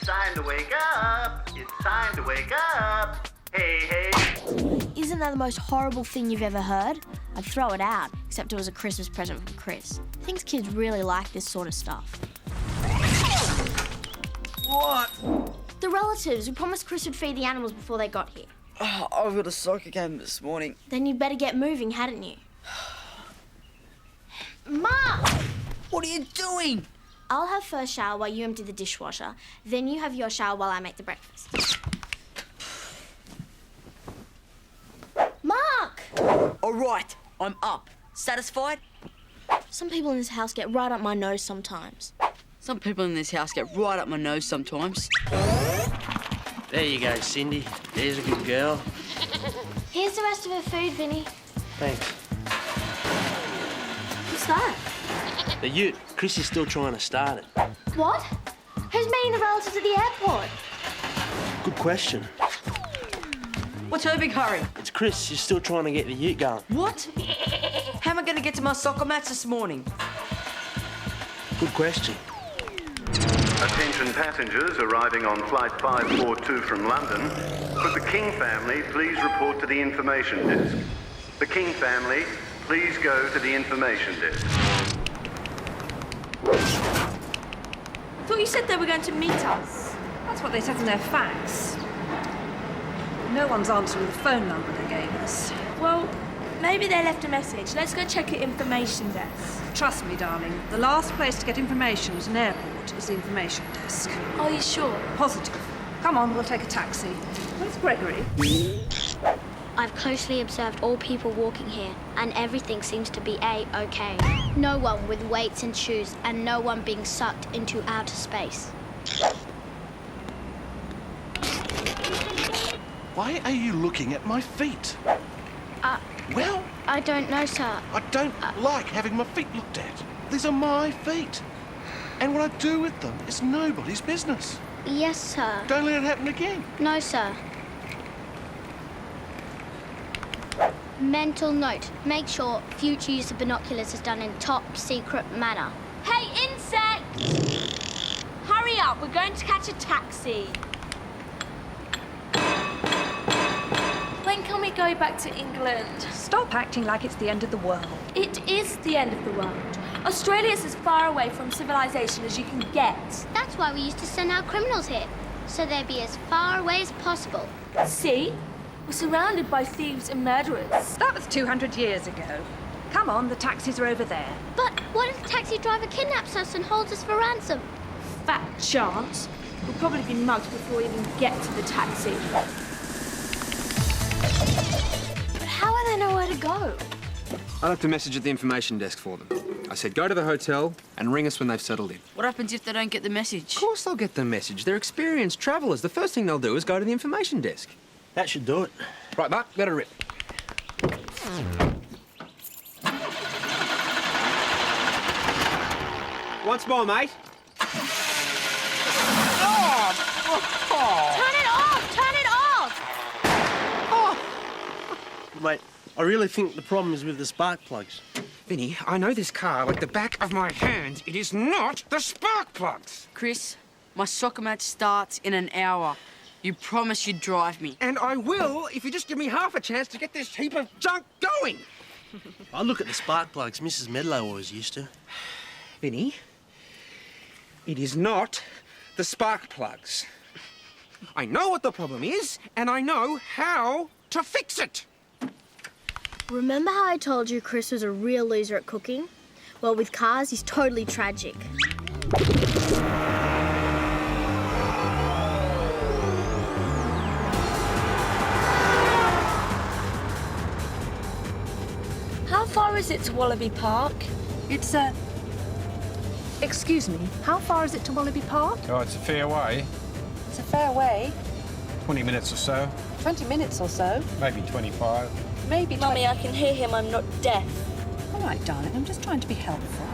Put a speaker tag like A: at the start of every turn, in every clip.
A: time to wake up. It's time to wake up. Hey, hey.
B: Isn't that the most horrible thing you've ever heard? I'd throw it out, except it was a Christmas present from Chris. Thinks kids really like this sort of stuff.
C: What?
B: The relatives who promised Chris would feed the animals before they got here.
C: Oh, I've got a soccer game this morning.
B: Then you'd better get moving, hadn't you? Mark!
C: What are you doing?
B: I'll have first shower while you empty the dishwasher. Then you have your shower while I make the breakfast. Mark!
C: All right, I'm up. Satisfied?
B: Some people in this house get right up my nose sometimes.
C: Some people in this house get right up my nose sometimes.
D: There you go, Cindy. There's a good girl.
B: Here's the rest of her food, Vinny.
D: Thanks.
B: What's that?
D: The ute. Chris is still trying to start it.
B: What? Who's meeting the relatives at the airport?
D: Good question.
C: What's her big hurry?
D: It's Chris. She's still trying to get the ute going.
C: What? How am I going to get to my soccer match this morning?
D: Good question.
A: Attention passengers arriving on flight 542 from London. Could the King family please report to the information desk? The King family, please go to the information desk.
E: Thought you said they were going to meet us.
F: That's what they said in their fax. No one's answering the phone number they gave us.
E: Well, maybe they left a message. Let's go check at information desk.
F: Trust me, darling, the last place to get information at an airport is the information desk.
E: Are you sure?
F: Positive. Come on, we'll take a taxi. Where's Gregory?
G: I've closely observed all people walking here, and everything seems to be A-OK. No one with weights and shoes, and no one being sucked into outer space.
H: Why are you looking at my feet? Well,
G: I don't know, sir.
H: I don't like having my feet looked at. These are my feet. And what I do with them is nobody's business.
G: Yes, sir.
H: Don't let it happen again.
G: No, sir. Mental note. Make sure future use of binoculars is done in top secret manner.
E: Hey, insect! Hurry up, we're going to catch a taxi. When can we go back to England?
F: Stop acting like it's the end of the world.
E: It is the end of the world. Australia's as far away from civilization as you can get.
G: That's why we used to send our criminals here, so they'd be as far away as possible.
E: See? We're surrounded by thieves and murderers.
F: That was 200 years ago. Come on, the taxis are over there.
G: But what if the taxi driver kidnaps us and holds us for ransom?
E: Fat chance. We'll probably be mugged before we even get to the taxi.
B: But how will they know where to go?
I: I left a message at the information desk for them. I said, go to the hotel and ring us when they've settled in.
C: What happens if they don't get the message?
I: Of course they'll get the message. They're experienced travellers. The first thing they'll do is go to the information desk.
D: That should do it.
I: Right, Mark, let her rip. Once more, mate.
B: Turn it off! Turn it off!
D: Mate, I really think the problem is with the spark plugs.
I: Vinny, I know this car like the back of my hand. It is not the spark plugs.
C: Chris, my soccer match starts in an hour. You promised you'd drive me.
I: And I will if you just give me half a chance to get this heap of junk going.
D: I look at the spark plugs Mrs. Medlow always used to.
I: Vinny, it is not the spark plugs. I know what the problem is, and I know how to fix it.
B: Remember how I told you Chris was a real loser at cooking? Well, with cars, he's totally tragic.
E: How far is it to Wallaby Park?
F: It's Excuse me, how far is it to Wallaby Park?
J: Oh, it's a fair way.
F: It's a fair way.
J: 20 minutes or so,
F: 20 minutes or so.
J: maybe 25.
F: Maybe.
E: Mummy, I can hear him. I'm not deaf.
F: All right, darling, I'm just trying to be helpful.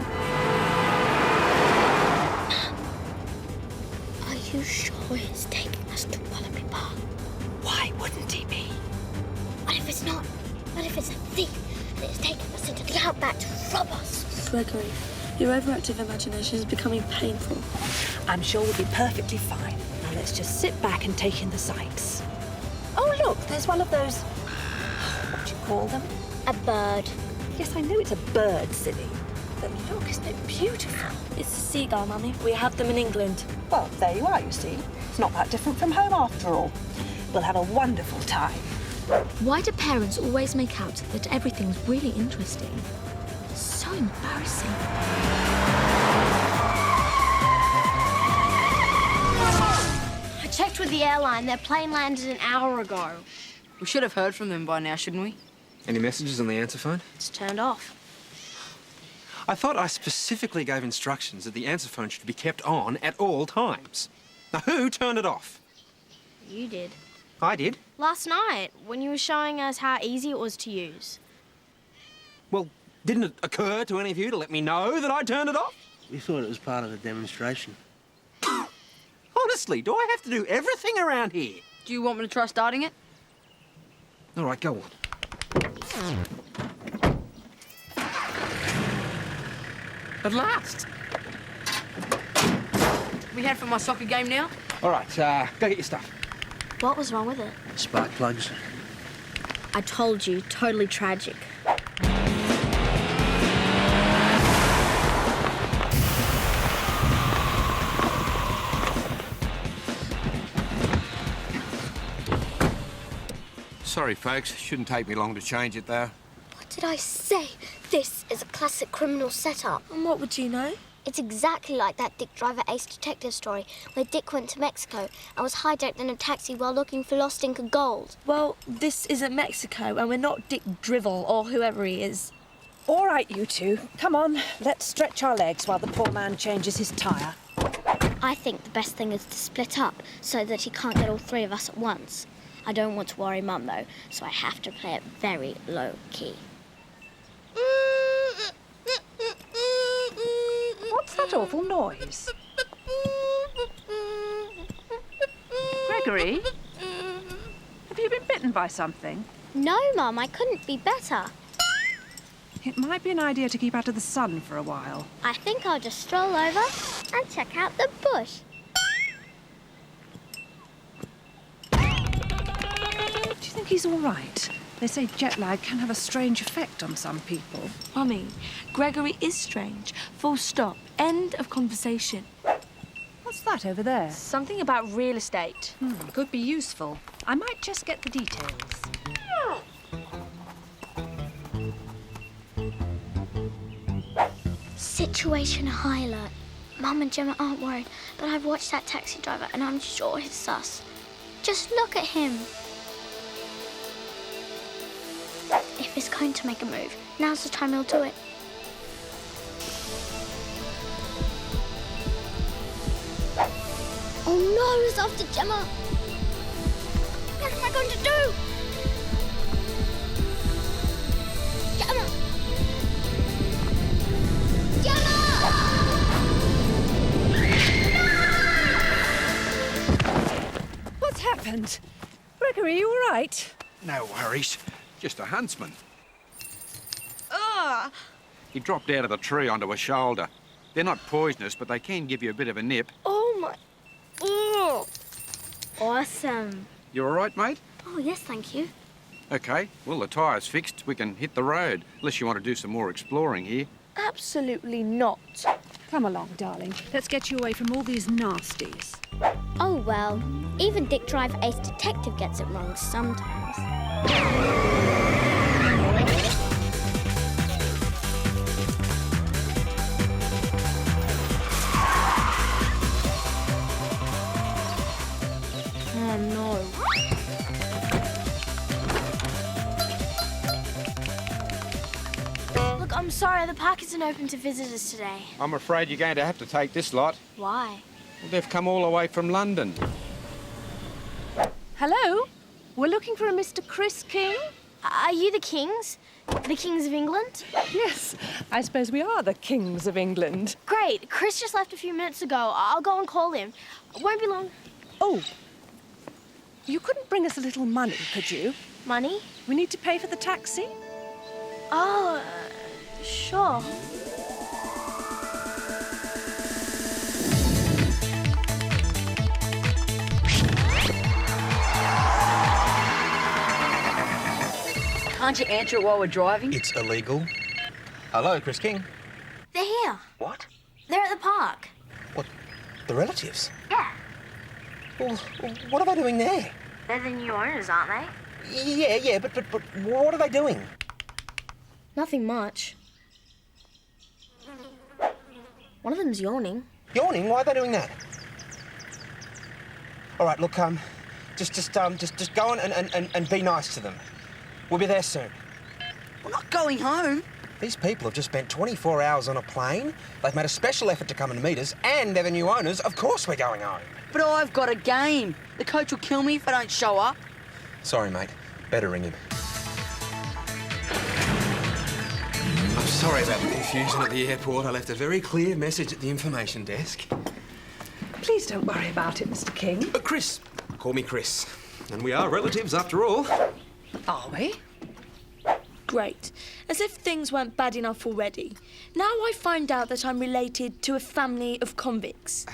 G: Are you sure he's taking us to Wallaby Park?
F: Why wouldn't he be?
G: What if it's not? What if it's a thief and it's taking us into the outback to rob us?
E: Gregory, your overactive imagination is becoming painful.
F: I'm sure we'll be perfectly fine. let's just sit back and take in the sights. Oh, look, there's one of those... What do you call them?
G: A bird.
F: Yes, I know it's a bird, silly. But look, isn't it beautiful?
E: It's a seagull, Mummy. We have them in England.
F: Well, there you are, you see. It's not that different from home after all. We'll have a wonderful time.
E: Why do parents always make out that everything's really interesting? So embarrassing.
B: I checked with the airline. Their plane landed an hour ago.
C: We should have heard from them by now, shouldn't we?
I: Any messages on the answer phone?
B: It's turned off.
I: I thought I specifically gave instructions that the answer phone should be kept on at all times. Now, who turned it off?
B: You did.
I: I did.
B: Last night, when you were showing us how easy it was to use.
I: Well, didn't it occur to any of you to let me know that I turned it off?
D: We thought it was part of the demonstration.
I: Honestly, do I have to do everything around here?
C: Do you want me to try starting it?
I: All right, go on. At last.
C: We head for my soccer game now?
I: All right, go get your stuff.
B: What was wrong with it?
D: Spark plugs.
B: I told you, totally tragic.
J: Sorry, folks. Shouldn't take me long to change it, though.
G: What did I say? This is a classic criminal setup.
E: And what would you know?
G: It's exactly like that Dick Driver Ace Detective story where Dick went to Mexico and was hijacked in a taxi while looking for lost Inca gold.
E: Well, this isn't Mexico, and we're not Dick Drivel or whoever he is.
F: All right, you two. Come on, let's stretch our legs while the poor man changes his tyre.
G: I think the best thing is to split up so that he can't get all three of us at once. I don't want to worry Mum, though, so I have to play it very low key.
F: What's that awful noise? Gregory? Have you been bitten by something?
G: No, Mum, I couldn't be better.
F: It might be an idea to keep out of the sun for a while.
G: I think I'll just stroll over and check out the bush.
F: Do you think he's all right? They say jet lag can have a strange effect on some people.
E: Mummy, Gregory is strange. Full stop. End of conversation.
F: What's that over there?
B: Something about real estate.
F: Could be useful. I might just get the details.
G: Situation high alert. Mum and Gemma aren't worried, but I've watched that taxi driver and I'm sure he's sus. Just look at him. If he's going to make a move, now's the time he'll do it. Oh no, he's after Gemma. What am I going to do? Gemma!
F: What's happened? Gregory, you all right?
J: No worries. Just a huntsman.
E: Ugh!
J: He dropped out of the tree onto a shoulder. They're not poisonous, but they can give you a bit of a nip.
G: Oh my... Ugh. Awesome.
J: You all right, mate?
G: Oh, yes, thank you.
J: OK. Well, the tyre's fixed. We can hit the road. Unless you want to do some more exploring here.
E: Absolutely not.
F: Come along, darling. Let's get you away from all these nasties.
G: Oh, well, even Dick Driver Ace Detective gets it wrong sometimes.
B: Oh, no. Look, I'm sorry, the park isn't open to visitors today.
J: I'm afraid you're going to have to take this lot.
B: Why?
J: Well, they've come all the way from London.
F: Hello? We're looking for a Mr. Chris King?
B: Are you the Kings? The Kings of England?
F: Yes, I suppose we are the kings of England.
B: Great. Chris just left a few minutes ago. I'll go and call him. Won't be long.
F: Oh, you couldn't bring us a little money, could you?
B: Money?
F: We need to pay for the taxi.
B: Oh, sure.
C: Can't you answer it while we're driving?
I: It's illegal. Hello, Chris King.
B: They're here.
I: What?
B: They're at the park.
I: What? The relatives?
B: Yeah.
I: Well, what are they doing there?
B: They're the new owners, aren't they?
I: Yeah, but what are they doing?
B: Nothing much. One of them's yawning.
I: Yawning? Why are they doing that? All right, look, just go on and be nice to them. We'll be there soon.
C: We're not going home.
I: These people have just spent 24 hours on a plane. They've made a special effort to come and meet us, and they're the new owners. Of course we're going home.
C: But I've got a game. The coach will kill me if I don't show up.
I: Sorry, mate. Better ring him. I'm sorry about the confusion at the airport. I left a very clear message at the information desk.
F: Please don't worry about it, Mr. King.
I: Chris. Call me Chris. And we are relatives, after all.
F: Are we?
K: Great. As if things weren't bad enough already. Now I find out that I'm related to a family of convicts.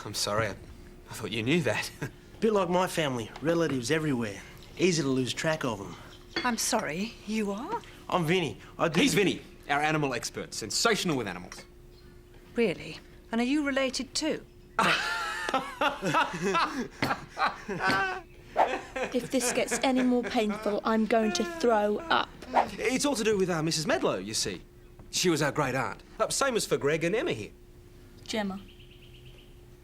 I: I'm sorry. I thought you knew that.
L: Bit like my family. Relatives everywhere. Easy to lose track of them.
F: I'm sorry, you are?
L: I'm Vinny.
I: He's Vinny, our animal expert. Sensational with animals.
F: Really? And are you related too?
K: If this gets any more painful, I'm going to throw up.
I: It's all to do with Mrs. Medlow, you see. She was our great aunt. Same as for Greg and Emma here.
K: Gemma.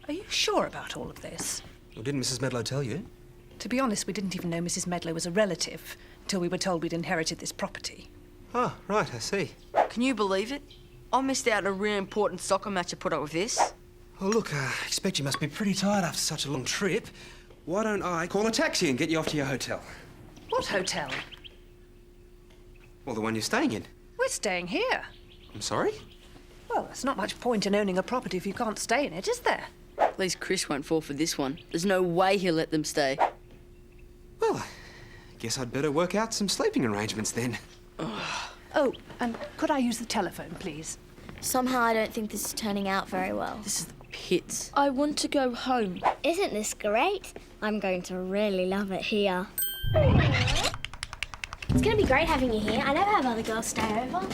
F: Are you sure about all of this?
I: Well, didn't Mrs. Medlow tell you?
F: To be honest, we didn't even know Mrs. Medlow was a relative until we were told we'd inherited this property.
I: Oh, right, I see.
C: Can you believe it? I missed out on a really important soccer match to put up with this.
I: Well, look, I expect you must be pretty tired after such a long trip. Why don't I call a taxi and get you off to your hotel?
F: What hotel?
I: Well, the one you're staying in.
F: We're staying here.
I: I'm sorry?
F: Well, there's not much point in owning a property if you can't stay in it, is there?
C: At least Chris won't fall for this one. There's no way he'll let them stay.
I: Well, I guess I'd better work out some sleeping arrangements then.
F: Oh, and could I use the telephone, please?
B: Somehow I don't think this is turning out very well.
C: This is the pits.
K: I want to go home.
G: Isn't this great? I'm going to really love it here.
B: It's going to be great having you here. I never have other girls stay over.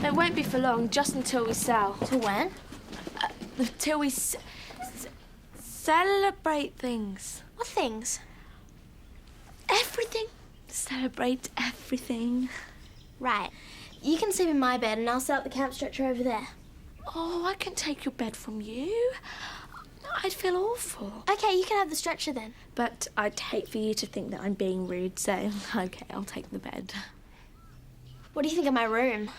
K: It won't be for long, just until we sell.
B: Till when?
K: Till we celebrate things.
B: What things?
K: Everything. Celebrate everything.
B: Right. You can sleep in my bed and I'll set up the camp stretcher over there.
K: Oh, I can take your bed from you. I'd feel awful.
B: Okay, you can have the stretcher then.
K: But I'd hate for you to think that I'm being rude, so okay, I'll take the bed.
B: What do you think of my room?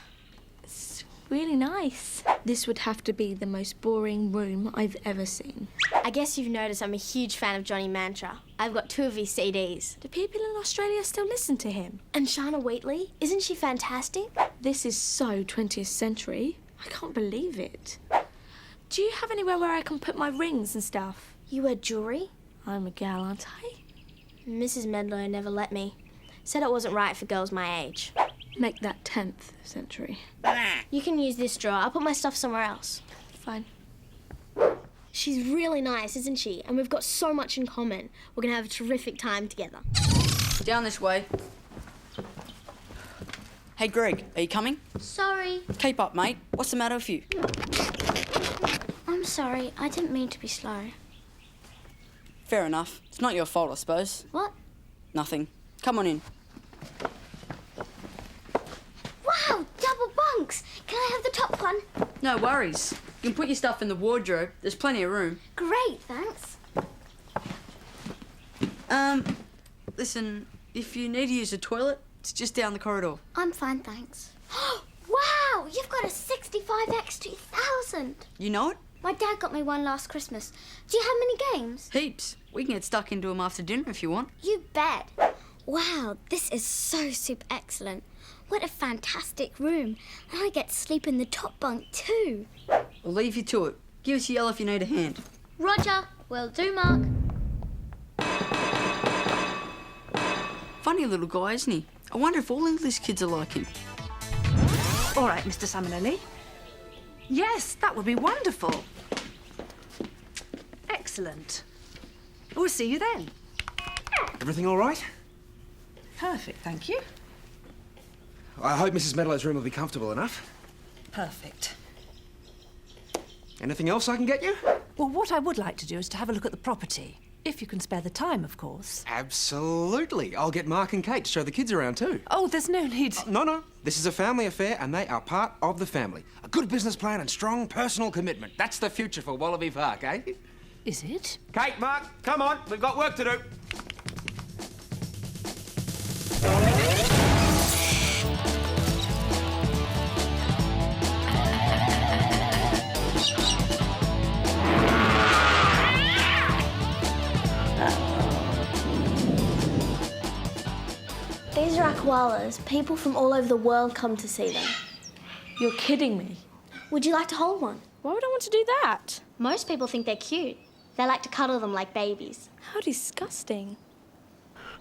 K: It's really nice. This would have to be the most boring room I've ever seen.
B: I guess you've noticed I'm a huge fan of Johnny Mantra. I've got 2 of his CDs.
K: Do people in Australia still listen to him?
B: And Shana Wheatley? Isn't she fantastic?
K: This is so 20th century. I can't believe it. Do you have anywhere where I can put my rings and stuff?
B: You wear jewellery?
K: I'm a gal, aren't I?
B: Mrs. Medlow never let me. Said it wasn't right for girls my age.
K: Make that 10th century.
B: You can use this drawer. I'll put my stuff somewhere else.
K: Fine.
B: She's really nice, isn't she? And we've got so much in common. We're going to have a terrific time together.
C: Down this way. Hey, Greg, are you coming?
G: Sorry.
C: Keep up, mate. What's the matter with you?
G: I'm sorry. I didn't mean to be slow.
C: Fair enough. It's not your fault, I suppose.
G: What?
C: Nothing. Come on in.
G: Wow, double bunks. Can I have the top one?
C: No worries. You can put your stuff in the wardrobe. There's plenty of room.
G: Great, thanks.
C: Listen, if you need to use the toilet, it's just down the corridor.
G: I'm fine, thanks. Wow, you've got a 65X2000.
C: You know it?
G: My dad got me one last Christmas. Do you have many games?
C: Heaps. We can get stuck into them after dinner if you want.
G: You bet. Wow, this is so super excellent. What a fantastic room. And I get to sleep in the top bunk too.
C: I'll leave you to it. Give us a yell if you need a hand.
G: Roger. Will do, Mark.
C: Funny little guy, isn't he? I wonder if all English kids are like him.
F: All right, Mr. Salmonelli. Yes, that would be wonderful. Excellent. We'll see you then.
I: Everything all right?
F: Perfect, thank you.
I: I hope Mrs. Medlow's room will be comfortable enough.
F: Perfect.
I: Anything else I can get you?
F: Well, what I would like to do is to have a look at the property. If you can spare the time, of course.
I: Absolutely. I'll get Mark and Kate to show the kids around too.
F: Oh, there's no need.
I: No. This is a family affair and they are part of the family. A good business plan and strong personal commitment. That's the future for Wallaby Park, eh?
F: Is it?
I: Kate, Mark, come on. We've got work to do.
B: These are our koalas. People from all over the world come to see them.
K: You're kidding me.
B: Would you like to hold one?
K: Why would I want to do that?
G: Most people think they're cute. They like to cuddle them like babies.
K: How disgusting.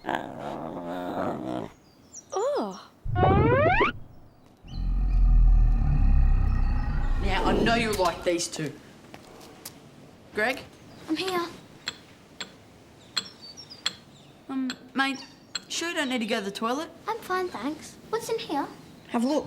K: Oh.
C: Now, I know you like these two. Greg?
G: I'm here.
C: Mate, sure you don't need to go to the toilet?
G: I'm fine, thanks. What's in here?
C: Have a look.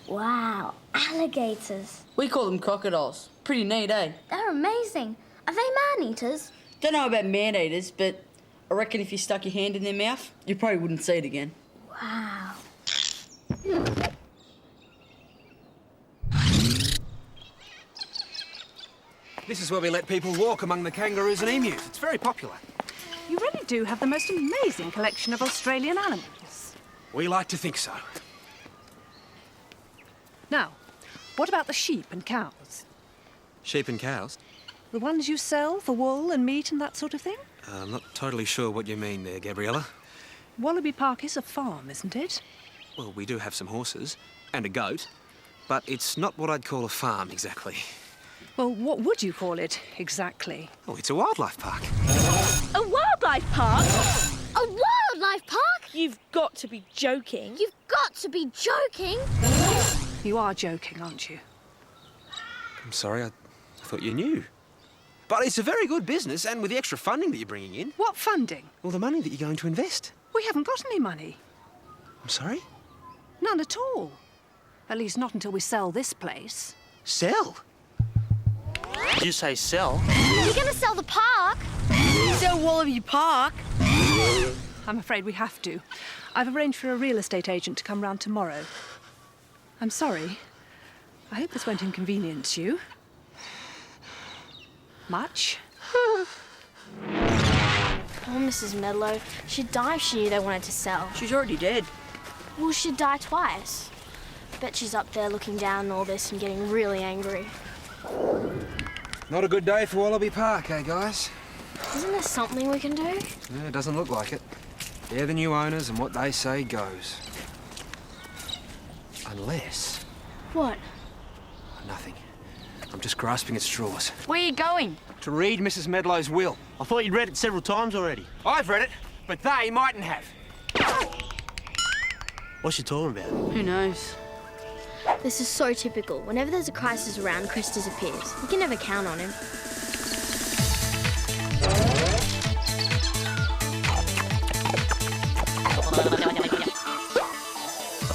G: Wow, alligators.
C: We call them crocodiles. Pretty neat, eh?
G: They're amazing. Are they man-eaters?
C: Don't know about man-eaters, but I reckon if you stuck your hand in their mouth, you probably wouldn't see it again.
G: Wow.
I: This is where we let people walk among the kangaroos and emus. It's very popular.
F: You really do have the most amazing collection of Australian animals.
I: We like to think so.
F: Now, what about the sheep and cows?
M: Sheep and cows?
F: The ones you sell for wool and meat and that sort of thing?
M: I'm not totally sure what you mean there, Gabriella.
F: Wallaby Park is a farm, isn't it?
M: Well, we do have some horses and a goat, but it's not what I'd call a farm exactly.
F: Well, what would you call it exactly?
M: Oh, it's a wildlife park.
K: A wildlife park?
G: A wildlife park?
K: You've got to be joking.
G: You've got to be joking.
F: You are joking, aren't you?
M: I'm sorry, I thought you knew. But it's a very good business, and with the extra funding that you're bringing in...
F: What funding?
M: Well, the money that you're going to invest.
F: We haven't got any money.
M: I'm sorry?
F: None at all. At least not until we sell this place.
M: Sell?
D: Did you say sell?
G: You're going to sell the park?
C: Sell Wallaby Park?
F: I'm afraid we have to. I've arranged for a real estate agent to come round tomorrow. I'm sorry. I hope this won't inconvenience you. Much?
B: Oh, Mrs. Medlow. She'd die if she knew they wanted to sell.
C: She's already dead.
B: Well, she'd die twice. Bet she's up there looking down on all this and getting really angry.
I: Not a good day for Wallaby Park, eh, guys?
B: Isn't there something we can do?
I: No, it doesn't look like it. They're the new owners, and what they say goes. Unless...
B: What?
I: Nothing. I'm just grasping at straws.
C: Where are you going?
I: To read Mrs. Medlow's will.
L: I thought you'd read it several times already.
I: I've read it, but they mightn't have.
L: What's she talking about?
C: Who knows?
B: This is so typical. Whenever there's a crisis around, Chris disappears. You can never count on him.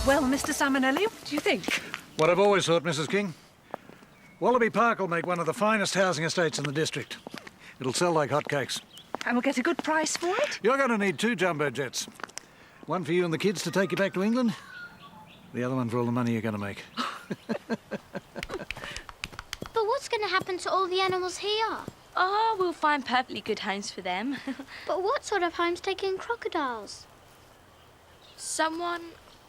F: Well, Mr. Salmonelli, what do you think?
N: What I've always thought, Mrs. King. Wallaby Park will make one of the finest housing estates in the district. It'll sell like hotcakes.
F: And we'll get a good price for it?
N: You're going to need 2 jumbo jets. One for you and the kids to take you back to England. The other one for all the money you're going to make.
G: But what's going to happen to all the animals here?
K: Oh, we'll find perfectly good homes for them.
G: But what sort of homes take in crocodiles?
K: Someone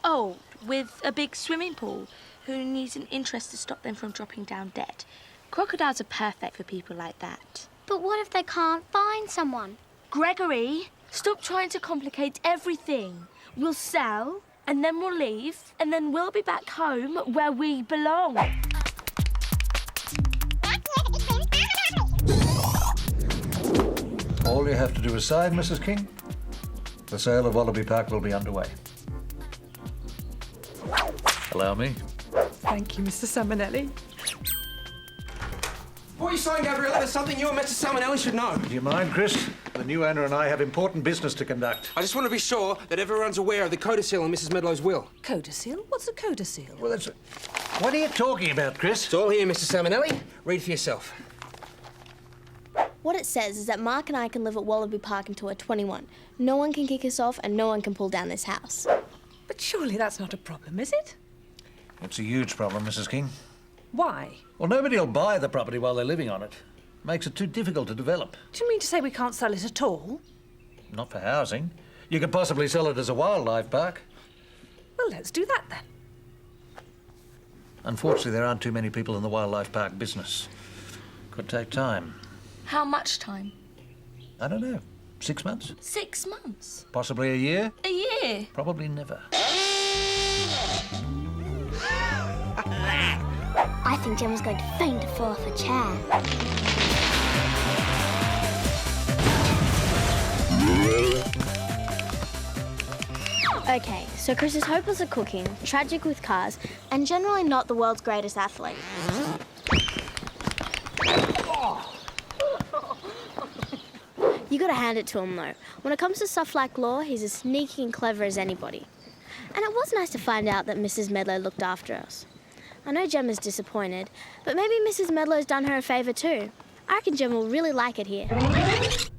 K: old with a big swimming pool who needs an interest to stop them from dropping down dead. Crocodiles are perfect for people like that.
G: But what if they can't find someone?
K: Gregory, stop trying to complicate everything. We'll sell, and then we'll leave, and then we'll be back home where we belong.
N: All you have to do is sign, Mrs. King. The sale of Wallaby Park will be underway. Allow me.
F: Thank you, Mr. Salmonelli.
I: Before you sign, Gabriella, there's something you and Mr. Salmonelli should know.
N: Do you mind, Chris? The new owner and I have important business to conduct.
I: I just want to be sure that everyone's aware of the codicil in Mrs. Medlow's will.
F: Codicil? What's a codicil?
N: Well, that's... What are you talking about, Chris?
I: It's all here, Mr. Salmonelli. Read for yourself.
B: What it says is that Mark and I can live at Wallaby Park until we're 21. No one can kick us off and no one can pull down this house.
F: But surely that's not a problem, is it?
N: It's a huge problem, Mrs. King.
F: Why?
N: Well, nobody will buy the property while they're living on it. Makes it too difficult to develop.
F: Do you mean to say we can't sell it at all?
N: Not for housing. You could possibly sell it as a wildlife park.
F: Well, let's do that then.
N: Unfortunately, there aren't too many people in the wildlife park business. Could take time.
K: How much time?
N: I don't know. 6 months?
K: 6 months?
N: Possibly a year?
K: A year?
N: Probably never.
G: I think Gemma's going to faint to fall off a chair.
B: Okay, so Chris is hopeless at cooking, tragic with cars, and generally not the world's greatest athlete. You gotta hand it to him, though. When it comes to stuff like law, he's as sneaky and clever as anybody. And it was nice to find out that Mrs. Medlow looked after us. I know Gemma's disappointed, but maybe Mrs. Medlow's done her a favour too. I reckon Gemma will really like it here.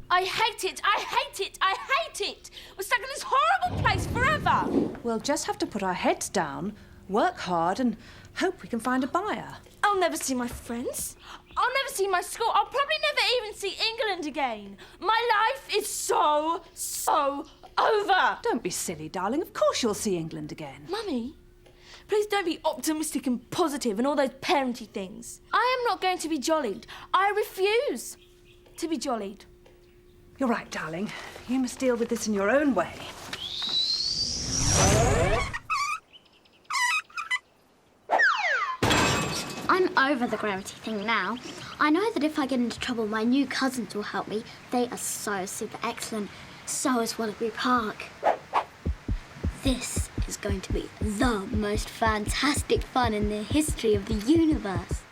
K: I hate it! I hate it! I hate it! We're stuck in this horrible place forever!
F: We'll just have to put our heads down, work hard, and hope we can find a buyer.
K: I'll never see my friends. I'll never see my school. I'll probably never even see England again. My life is so over.
F: Don't be silly, darling. Of course you'll see England again.
K: Mummy, please don't be optimistic and positive and all those parenty things. I am not going to be jollied. I refuse to be jollied.
F: You're right, darling. You must deal with this in your own way.
G: I'm over the gravity thing now. I know that if I get into trouble, my new cousins will help me. They are so super excellent. So is Wallaby Park. This is going to be the most fantastic fun in the history of the universe.